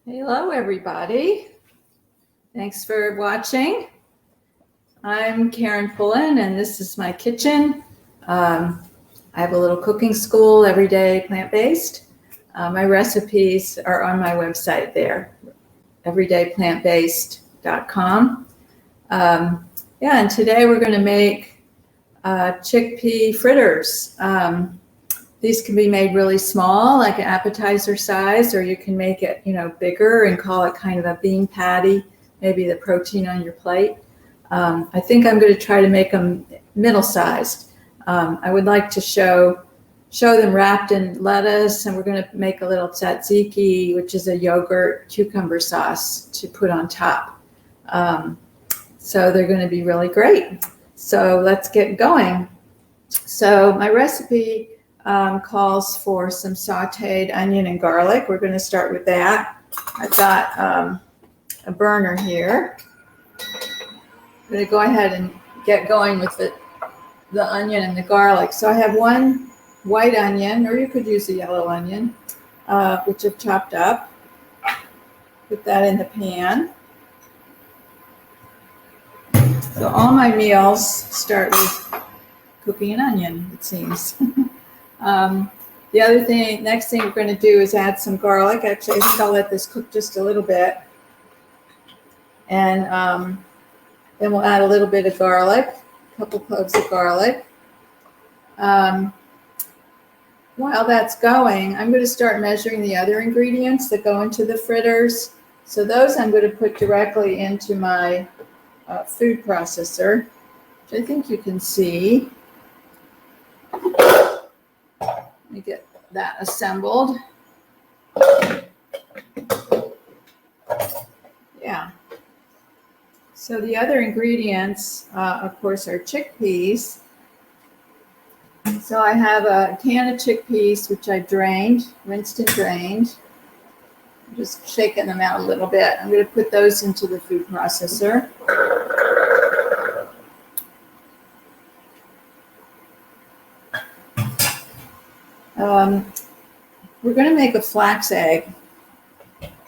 Hello, everybody. Thanks for watching. I'm Karen Pullen, and this is my kitchen. I have a little cooking school, everyday plant-based. My recipes are on my website there, everydayplantbased.com. And today we're going to make chickpea fritters. These can be made really small, like an appetizer size, or you can make it, bigger and call it kind of a bean patty, maybe the protein on your plate. I think I'm going to try to make them middle-sized. I would like to show them wrapped in lettuce, and we're going to make a little tzatziki, which is a yogurt cucumber sauce to put on top. So they're going to be really great. So let's get going. So my recipe calls for some sauteed onion and garlic. We're going to start with that. I've got a burner here. I'm going to go ahead and get going with the onion and the garlic. So I have one white onion, or you could use a yellow onion, which I've chopped up. Put that in the pan. So all my meals start with cooking an onion, it seems. Next thing we're going to do is add some garlic. Actually, I think I'll let this cook just a little bit. And then we'll add a little bit of garlic, a couple cloves of garlic. While that's going, I'm going to start measuring the other ingredients that go into the fritters. So those I'm going to put directly into my food processor, which I think you can see. Let me get that assembled. Yeah. So the other ingredients, of course, are chickpeas. So I have a can of chickpeas, which I rinsed and drained. I'm just shaking them out a little bit. I'm going to put those into the food processor. We're going to make a flax egg.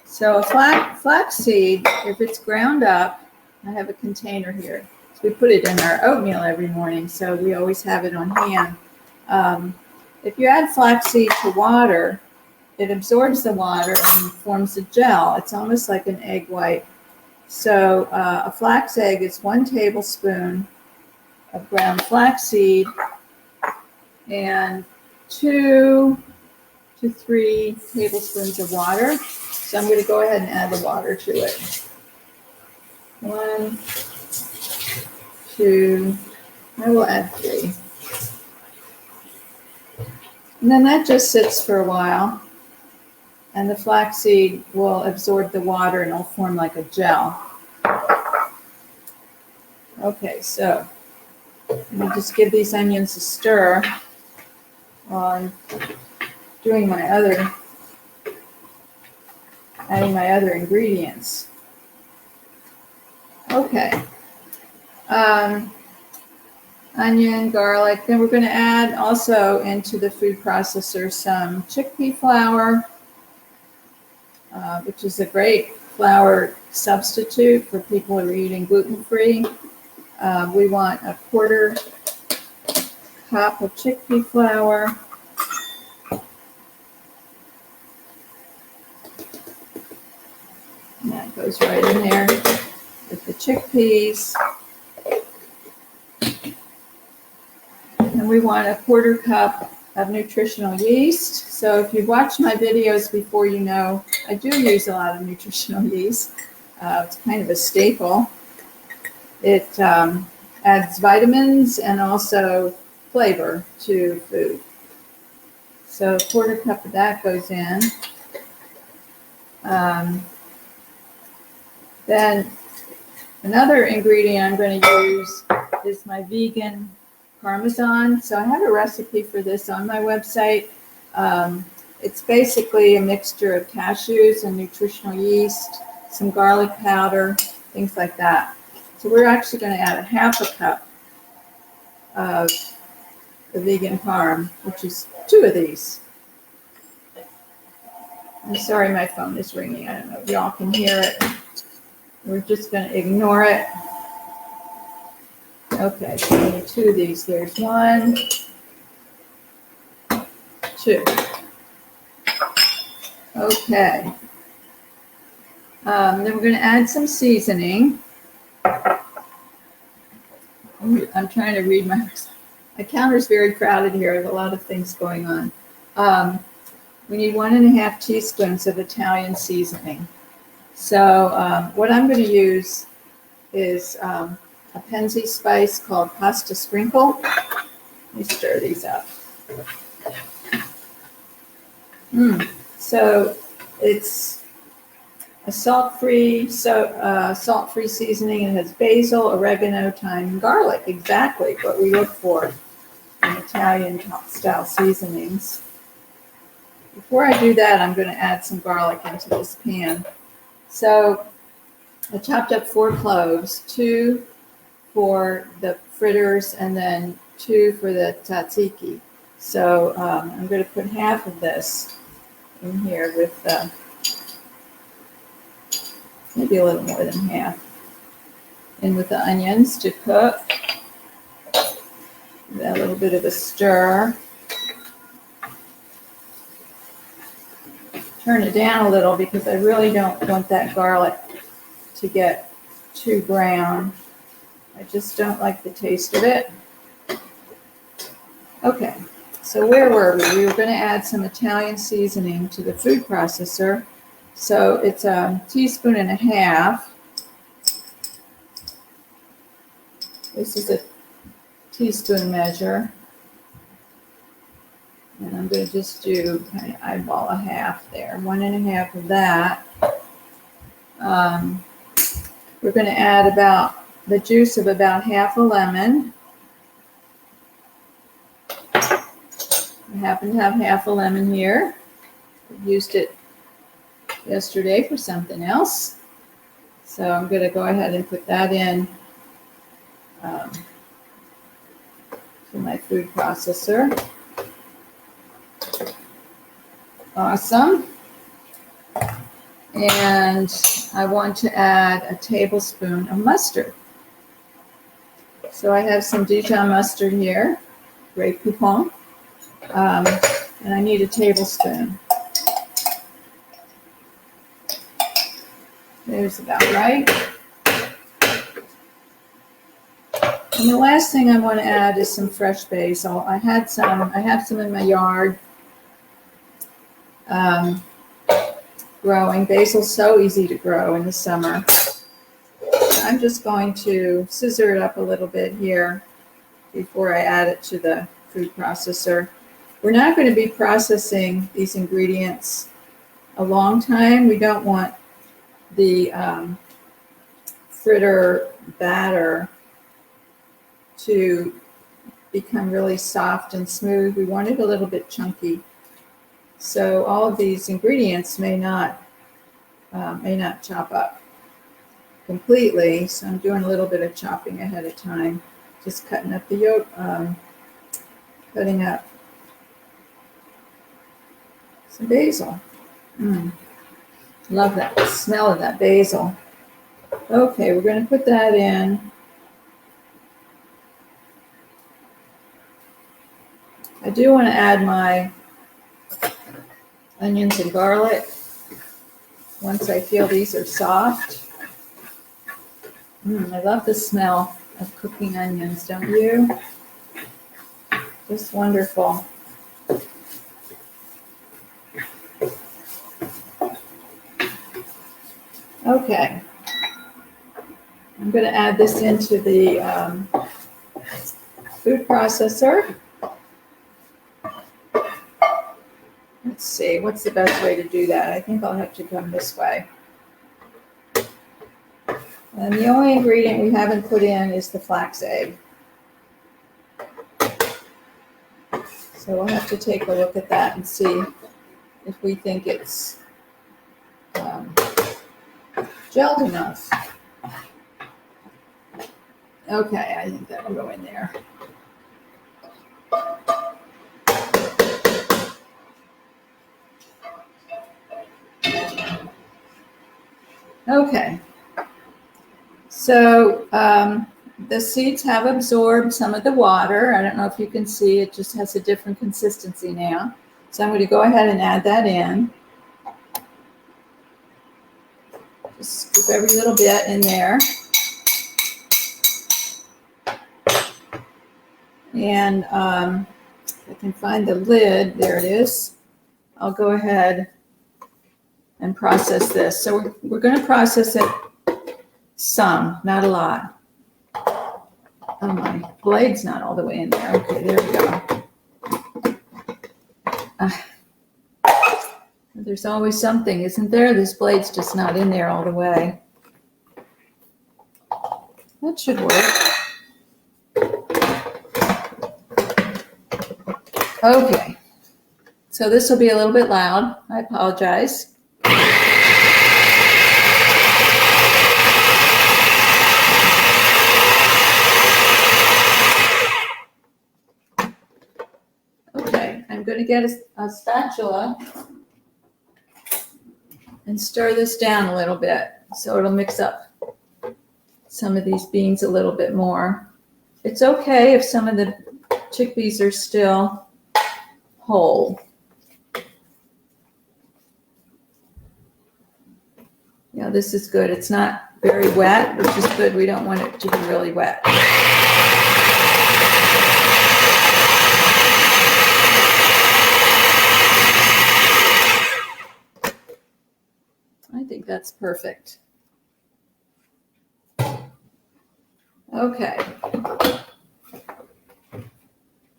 So a flax seed, if it's ground up, I have a container here. So we put it in our oatmeal every morning, so we always have it on hand. If you add flaxseed to water, it absorbs the water and forms a gel. It's almost like an egg white. So a flax egg is 1 tablespoon of ground flaxseed and 2 to 3 tablespoons of water. So I'm going to go ahead and add the water to it. 1, 2, I will add 3. And then that just sits for a while, and the flaxseed will absorb the water and it'll form like a gel. Okay, so let me just give these onions a stir while I'm doing adding my other ingredients. Okay. Onion, garlic. Then we're going to add also into the food processor some chickpea flour, which is a great flour substitute for people who are eating gluten-free. We want a 1/4 cup of chickpea flour. And that goes right in there with the chickpeas. And we want a 1/4 cup of nutritional yeast. So if you've watched my videos before, you know I do use a lot of nutritional yeast. It's kind of a staple. It adds vitamins and also flavor to food. So a 1/4 cup of that goes in. Then another ingredient I'm going to use is my vegan Parmesan. So I have a recipe for this on my website. It's basically a mixture of cashews and nutritional yeast, some garlic powder, things like that. So we're actually going to add a 1/2 cup of the vegan parm, which is 2 of these. I'm sorry, my phone is ringing. I don't know if y'all can hear it. We're just going to ignore it. Okay, so we need 2 of these. There's 1, 2. Okay. Then we're going to add some seasoning. I'm trying to read my counter's very crowded here. I have a lot of things going on. We need 1½ teaspoons of Italian seasoning. So what I'm going to use is a Penzi spice called pasta sprinkle. Let me stir these up. So it's a salt-free seasoning. It has basil, oregano, thyme, and garlic. Exactly what we look for in Italian-style seasonings. Before I do that, I'm going to add some garlic into this pan. So I chopped up 4 cloves, 2 for the fritters and then 2 for the tzatziki. So I'm going to put half of this in here with maybe a little more than half. In with the onions to cook. Give that a little bit of a stir. Turn it down a little because I really don't want that garlic to get too brown. I just don't like the taste of it. Okay, so where were we? We were going to add some Italian seasoning to the food processor. So it's 1.5 teaspoons. This is a teaspoon measure. And I'm going to just do kind of eyeball a half there, 1½ of that. We're going to add about the juice of about half a lemon. I happen to have half a lemon here. I used it yesterday for something else. So I'm going to go ahead and put that in to my food processor. Awesome. And I want to add a tablespoon of mustard. So I have some Dijon mustard here, Grey Poupon, and I need a tablespoon. There's about right. And the last thing I want to add is some fresh basil. I have some in my yard. Growing. Basil's so easy to grow in the summer. I'm just going to scissor it up a little bit here before I add it to the food processor. We're not going to be processing these ingredients a long time. We don't want the fritter batter to become really soft and smooth. We want it a little bit chunky. So all of these ingredients may not chop up completely. So I'm doing a little bit of chopping ahead of time, just cutting up the yolk, cutting up some basil. Love that smell of that basil. Okay, we're going to put that in. I do want to add my onions and garlic once I feel these are soft. I love the smell of cooking onions, don't you? Just wonderful. Okay. I'm going to add this into the food processor. Let's see, what's the best way to do that? I think I'll have to come this way. And the only ingredient we haven't put in is the flax egg. So we'll have to take a look at that and see if we think it's gelled enough. Okay, I think that'll go in there. Okay. So the seeds have absorbed some of the water. I don't know if you can see, it just has a different consistency now. So I'm going to go ahead and add that in. Just scoop every little bit in there. And if I can find the lid, there it is. I'll go ahead and process this. So we're going to process it some, not a lot. Oh, my blade's not all the way in there. Okay, there we go. There's always something, isn't there? This blade's just not in there all the way. That should work. Okay, so this will be a little bit loud. I apologize. Okay, I'm going to get a spatula and stir this down a little bit so it'll mix up some of these beans a little bit more. It's okay if some of the chickpeas are still whole. Yeah, this is good. It's not very wet, which is good. We don't want it to be really wet. I think that's perfect. Okay.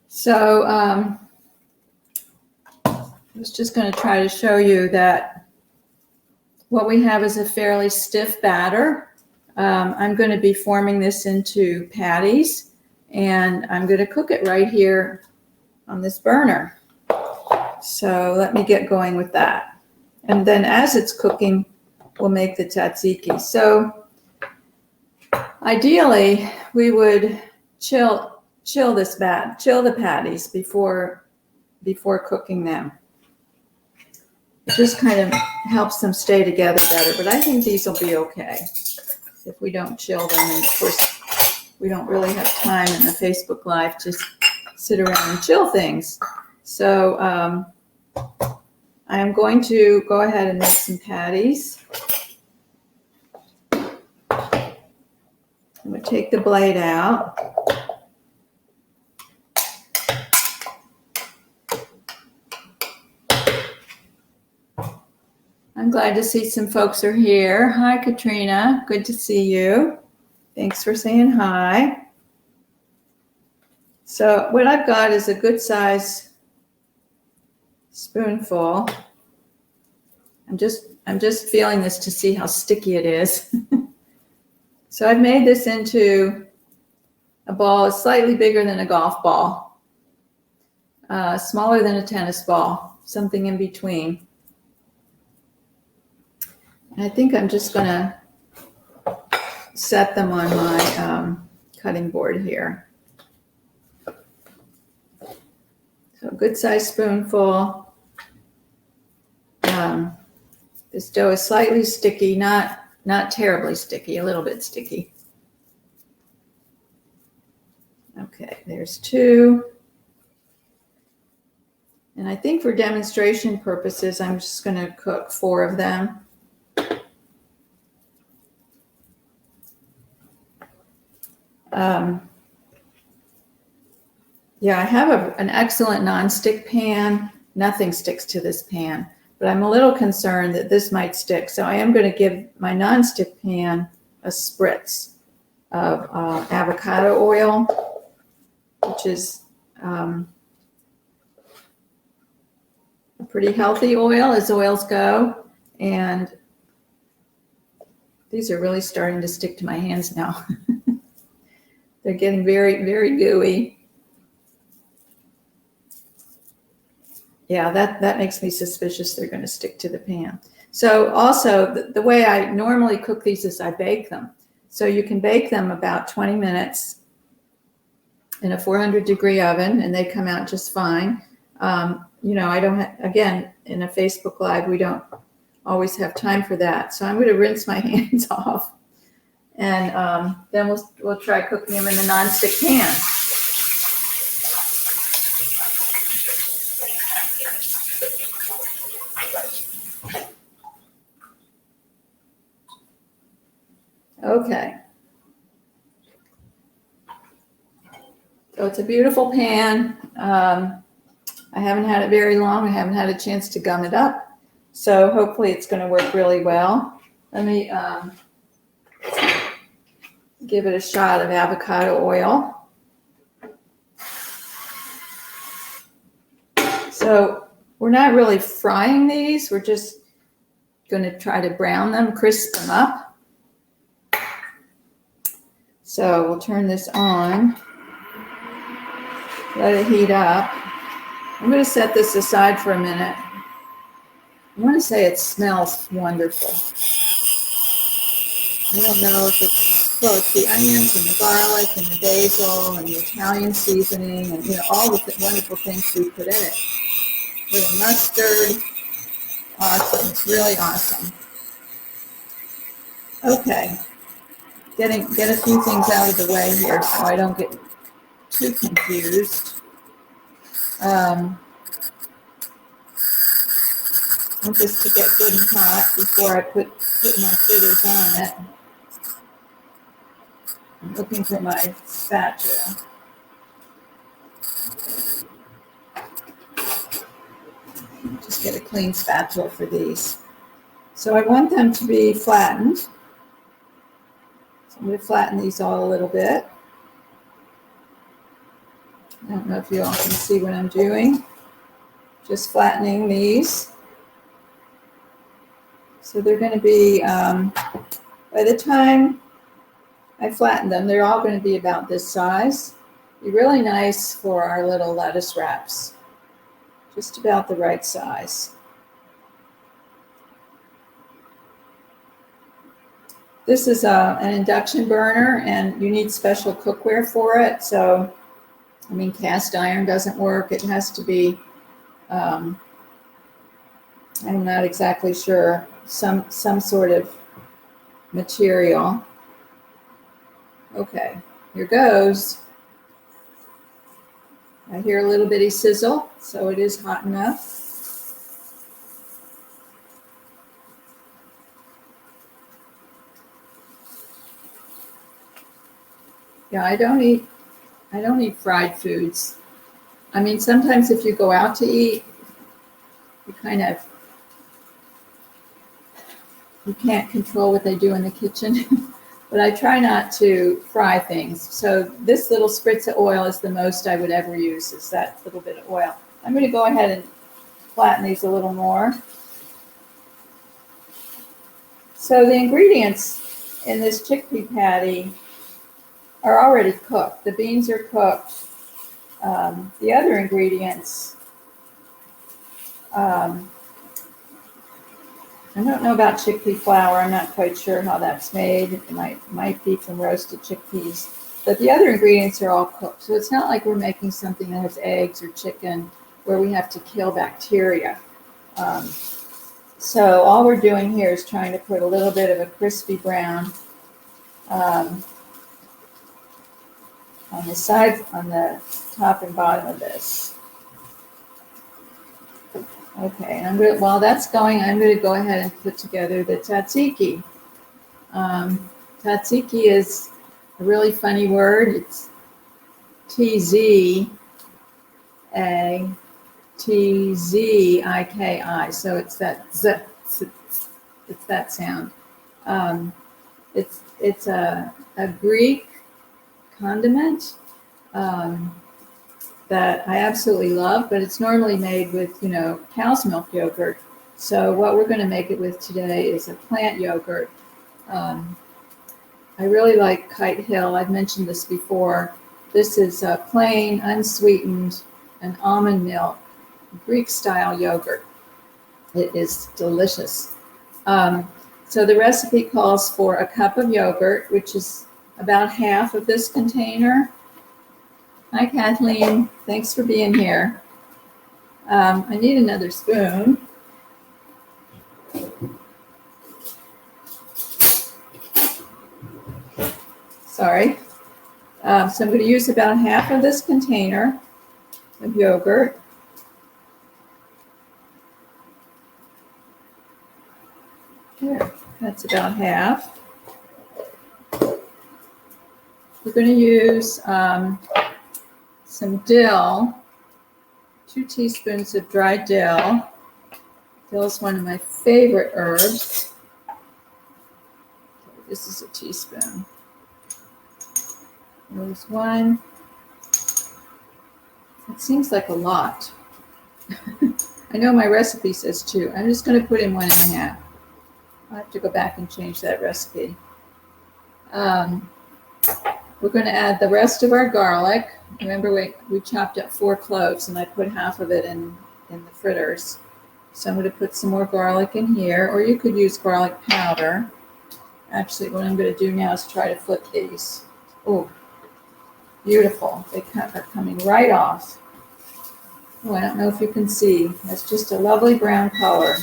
So I was just going to try to show you that what we have is a fairly stiff batter. I'm going to be forming this into patties, and I'm going to cook it right here on this burner. So let me get going with that. And then as it's cooking, we'll make the tzatziki. So ideally, we would chill the patties before cooking them. It just kind of helps them stay together better. But I think these will be okay if we don't chill them. And of course, we don't really have time in the Facebook Live to sit around and chill things. So I am going to go ahead and make some patties. I'm going to take the blade out. I'm glad to see some folks are here. Hi, Katrina. Good to see you. Thanks for saying hi. So what I've got is a good size spoonful. I'm just feeling this to see how sticky it is. So I've made this into a ball. It's slightly bigger than a golf ball, smaller than a tennis ball, something in between. And I think I'm just going to set them on my cutting board here. So a good sized spoonful. This dough is slightly sticky, not terribly sticky, a little bit sticky. Okay, there's two. And I think for demonstration purposes, I'm just going to cook 4 of them. Yeah, I have an excellent nonstick pan. Nothing sticks to this pan, but I'm a little concerned that this might stick. So I am going to give my nonstick pan a spritz of avocado oil, which is a pretty healthy oil as oils go. And these are really starting to stick to my hands now. They're getting very, very gooey. Yeah, that makes me suspicious they're going to stick to the pan. So also, the way I normally cook these is I bake them. So you can bake them about 20 minutes in a 400-degree oven, and they come out just fine. You know, I don't again, in a Facebook Live, we don't always have time for that. So I'm going to rinse my hands off, and then we'll try cooking them in the nonstick pan. Okay. So it's a beautiful pan. I haven't had it very long. I haven't had a chance to gum it up. So hopefully it's going to work really well. Let me give it a shot of avocado oil. So we're not really frying these. We're just going to try to brown them, crisp them up. So we'll turn this on, let it heat up. I'm going to set this aside for a minute. I want to say it smells wonderful. I don't know if it's the onions and the garlic and the basil and the Italian seasoning and all the wonderful things we put in it. A little mustard. Awesome. It's really awesome. Okay. Get a few things out of the way here so I don't get too confused. I want this to get good and hot before I put my fritters on it. I'm looking for my spatula. Just get a clean spatula for these. So I want them to be flattened. So I'm going to flatten these all a little bit. I don't know if you all can see what I'm doing. Just flattening these. So they're going to be, by the time I flatten them, they're all going to be about this size. Be really nice for our little lettuce wraps. Just about the right size. This is an induction burner, and you need special cookware for it. So, cast iron doesn't work. It has to be, I'm not exactly sure, some sort of material. Okay, here goes. I hear a little bitty sizzle, so it is hot enough. Yeah, I don't eat fried foods. Sometimes if you go out to eat, you can't control what they do in the kitchen. But I try not to fry things. So this little spritz of oil is the most I would ever use, is that little bit of oil. I'm going to go ahead and flatten these a little more. So the ingredients in this chickpea patty are already cooked. The beans are cooked. The other ingredients, I don't know about chickpea flour. I'm not quite sure how that's made. It might be from roasted chickpeas. But the other ingredients are all cooked. So it's not like we're making something that has eggs or chicken where we have to kill bacteria. So all we're doing here is trying to put a little bit of a crispy brown on the sides, on the top and bottom of this. Okay, and while that's going, I'm going to go ahead and put together the tzatziki. Tzatziki is a really funny word. It's Tziki. So it's that z, it's that sound. It's a Greek condiment that I absolutely love, but it's normally made with, cow's milk yogurt. So what we're going to make it with today is a plant yogurt. I really like Kite Hill. I've mentioned this before. This is plain, unsweetened, and almond milk, Greek-style yogurt. It is delicious. So the recipe calls for a cup of yogurt, which is about half of this container. Hi, Kathleen. Thanks for being here. I need another spoon. Sorry. So I'm going to use about half of this container of yogurt. There, that's about half. We're going to use some dill, 2 teaspoons of dried dill. Dill is one of my favorite herbs. Okay, this is a teaspoon. There's 1. It seems like a lot. I know my recipe says 2. I'm just going to put in 1.5. I'll have to go back and change that recipe. We're going to add the rest of our garlic. Remember, we chopped up 4 cloves, and I put half of it in the fritters. So I'm going to put some more garlic in here, or you could use garlic powder. Actually, what I'm going to do now is try to flip these. Oh, beautiful. They are coming right off. Oh, I don't know if you can see. That's just a lovely brown color.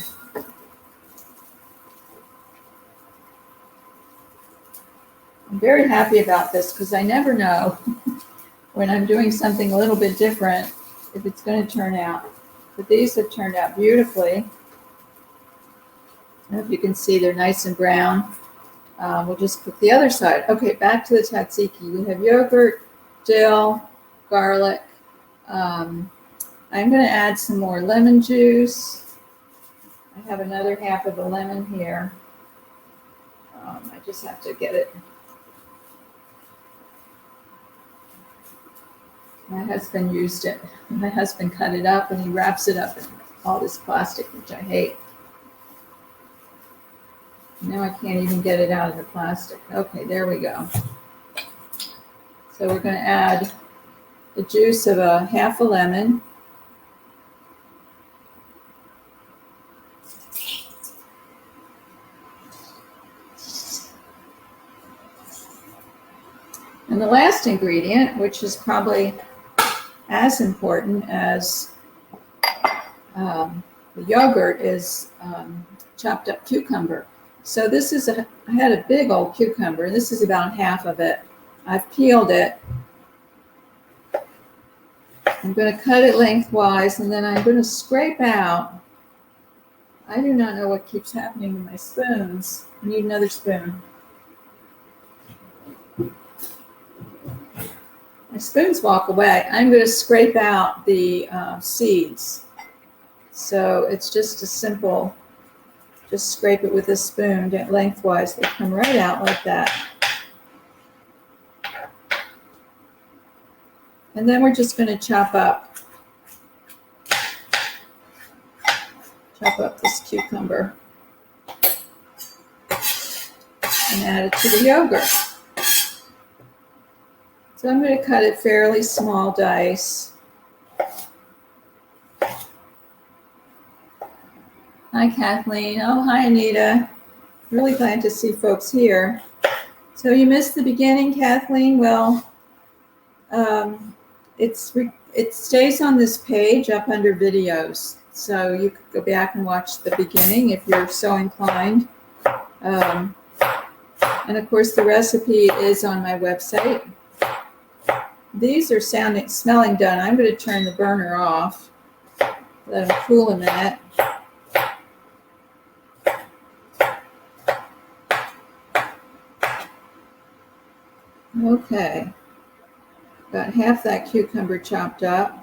I'm very happy about this because I never know when I'm doing something a little bit different if it's going to turn out. But these have turned out beautifully. I don't know if you can see they're nice and brown. We'll just cook the other side. Okay, back to the tzatziki. We have yogurt, dill, garlic. I'm going to add some more lemon juice. I have another half of a lemon here. I just have to get it. My husband used it. My husband cut it up and he wraps it up in all this plastic, which I hate. Now I can't even get it out of the plastic. Okay, there we go. So we're going to add the juice of a half a lemon. And the last ingredient, which is probably as important as the yogurt, is chopped up cucumber. So this is I had a big old cucumber. This is about half of it. I've peeled it. I'm going to cut it lengthwise, and then I'm going to scrape out. I do not know what keeps happening to my spoons. I need another spoon. My spoons walk away. I'm going to scrape out the seeds. So it's just a simple, just scrape it with a spoon lengthwise. They come right out like that. And then we're just going to chop up this cucumber and add it to the yogurt. So I'm going to cut it fairly small dice. Hi, Kathleen. Oh, hi, Anita. Really glad to see folks here. So you missed the beginning, Kathleen? Well, it stays on this page up under videos. So you could go back and watch the beginning if you're so inclined. And of course, the recipe is on my website. These are smelling done. I'm going to turn the burner off. Let them cool a minute. Okay. Got half that cucumber chopped up.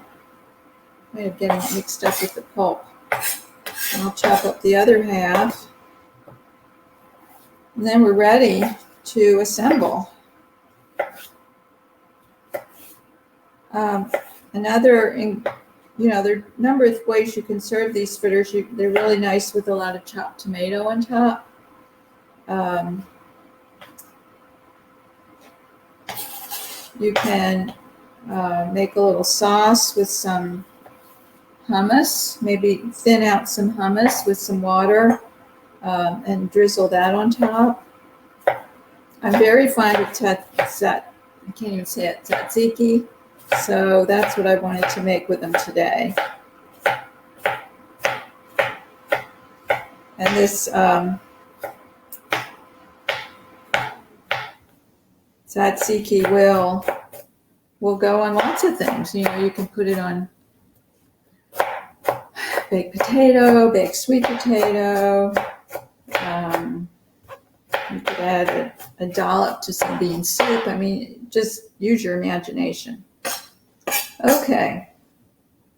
I may have getting it mixed up with the pulp. And I'll chop up the other half. And then we're ready to assemble. There are a number of ways you can serve these fritters. They're really nice with a lot of chopped tomato on top. You can make a little sauce with some hummus, maybe thin out some hummus with some water and drizzle that on top. I'm very fond of I can't even say it, tzatziki. So that's what I wanted to make with them today. And this tzatziki will go on lots of things. You know, you can put it on baked potato, baked sweet potato. You could add a dollop to some bean soup. I mean, just use your imagination. Okay,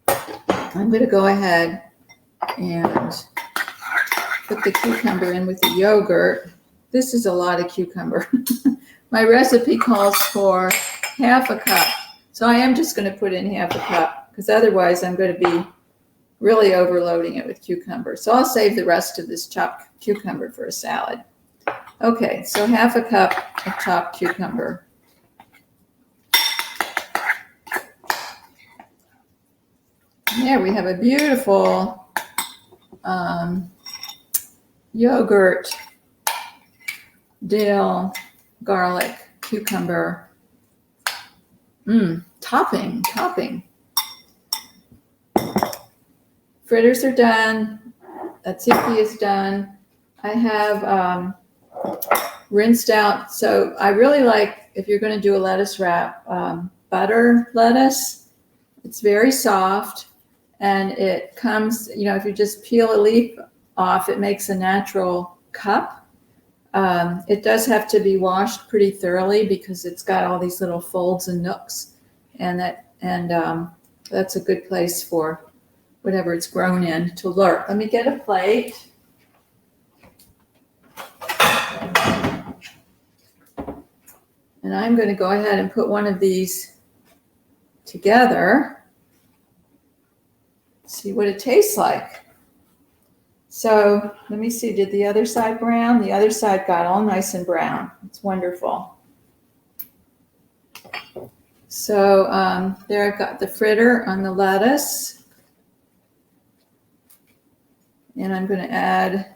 I'm going to go ahead and put the cucumber in with the yogurt. This is a lot of cucumber. My recipe calls for half a cup. So I am just going to put in half a cup because otherwise I'm going to be really overloading it with cucumber. So I'll save the rest of this chopped cucumber for a salad. Okay, so half a cup of chopped cucumber. There we have a beautiful yogurt, dill, garlic, cucumber. Topping. Fritters are done. Tzatziki is done. I have rinsed out. So I really like, if you're going to do a lettuce wrap, butter lettuce. It's very soft, and it comes, you know, if you just peel a leaf off, it makes a natural cup. It does have to be washed pretty thoroughly because it's got all these little folds and nooks, and that's a good place for whatever it's grown in to lurk. Let me get a plate. And I'm going to go ahead and put one of these together. See what it tastes like. So let me see, did the other side brown? The other side got all nice and brown. It's wonderful. So there I've got the fritter on the lettuce. And I'm going to add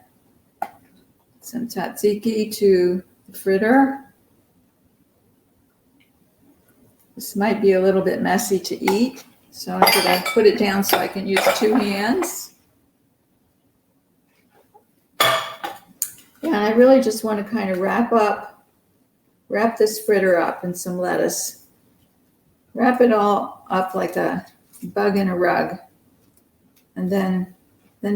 some tzatziki to the fritter. This might be a little bit messy to eat, so I'm going to put it down so I can use 2 hands. Yeah, and I really just want to kind of wrap this fritter up in some lettuce. Wrap it all up like a bug in a rug, and then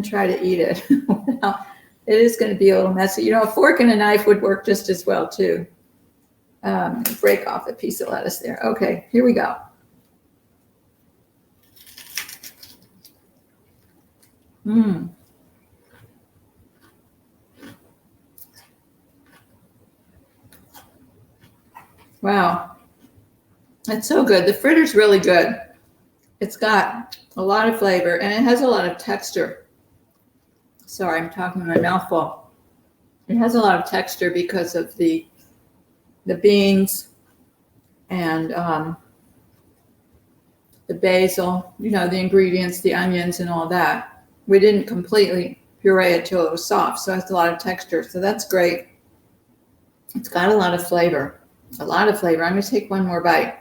try to eat it. Well, it is going to be a little messy. You know, a fork and a knife would work just as well too. Break off a piece of lettuce there. Okay, here we go. Wow, that's so good. The fritter's really good. It's got a lot of flavor and it has a lot of texture. Sorry, I'm talking with my mouth full. It has a lot of texture because of the beans and the basil, you know, the ingredients, the onions and all that. We didn't completely puree it till it was soft, so it has a lot of texture. So that's great. It's got a lot of flavor. A lot of flavor. I'm going to take one more bite.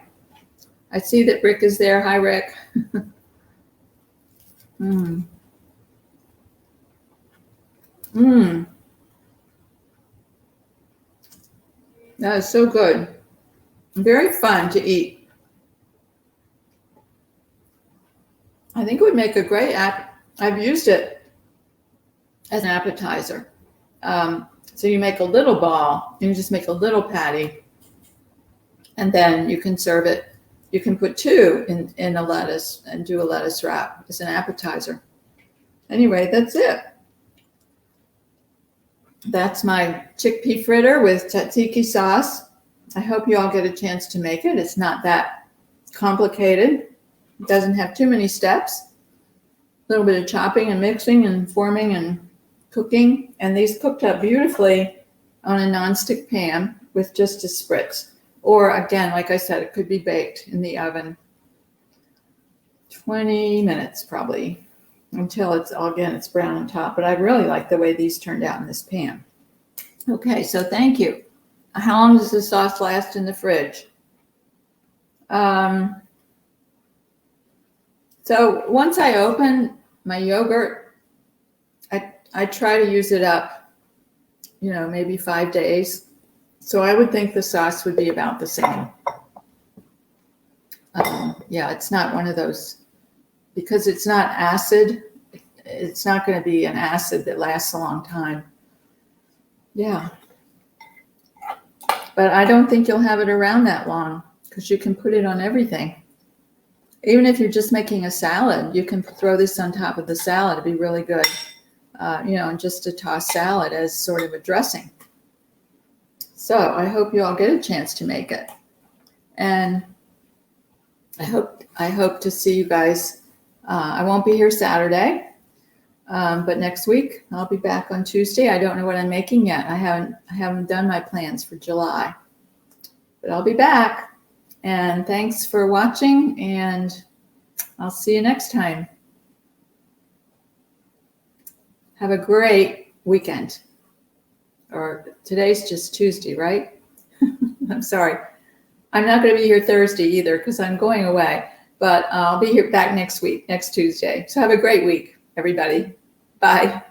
I see that Rick is there. Hi, Rick. That is so good. Very fun to eat. I think it would make a great I've used it as an appetizer. So you make a little ball, and you just make a little patty, and then you can serve it. You can put 2 in a lettuce and do a lettuce wrap as an appetizer. Anyway, that's it. That's my chickpea fritter with tzatziki sauce. I hope you all get a chance to make it. It's not that complicated. It doesn't have too many steps. A little bit of chopping and mixing and forming and cooking. And these cooked up beautifully on a nonstick pan with just a spritz. Or again, like I said, it could be baked in the oven 20 minutes probably until it's brown on top. But I really like the way these turned out in this pan. Okay, so thank you. How long does the sauce last in the fridge? So once I open my yogurt, I try to use it up, maybe 5 days. So I would think the sauce would be about the same. Yeah, it's not one of those, because it's not acid. It's not going to be an acid that lasts a long time. Yeah. But I don't think you'll have it around that long, because you can put it on everything. Even if you're just making a salad, you can throw this on top of the salad. It'd be really good, and just to toss salad as sort of a dressing. So I hope you all get a chance to make it. And I hope to see you guys. I won't be here Saturday, but next week I'll be back on Tuesday. I don't know what I'm making yet. I haven't done my plans for July, but I'll be back. And thanks for watching, and I'll see you next time. Have a great weekend. Or today's just Tuesday, right? I'm sorry. I'm not going to be here Thursday either, because I'm going away. But I'll be here back next week, next Tuesday. So have a great week, everybody. Bye.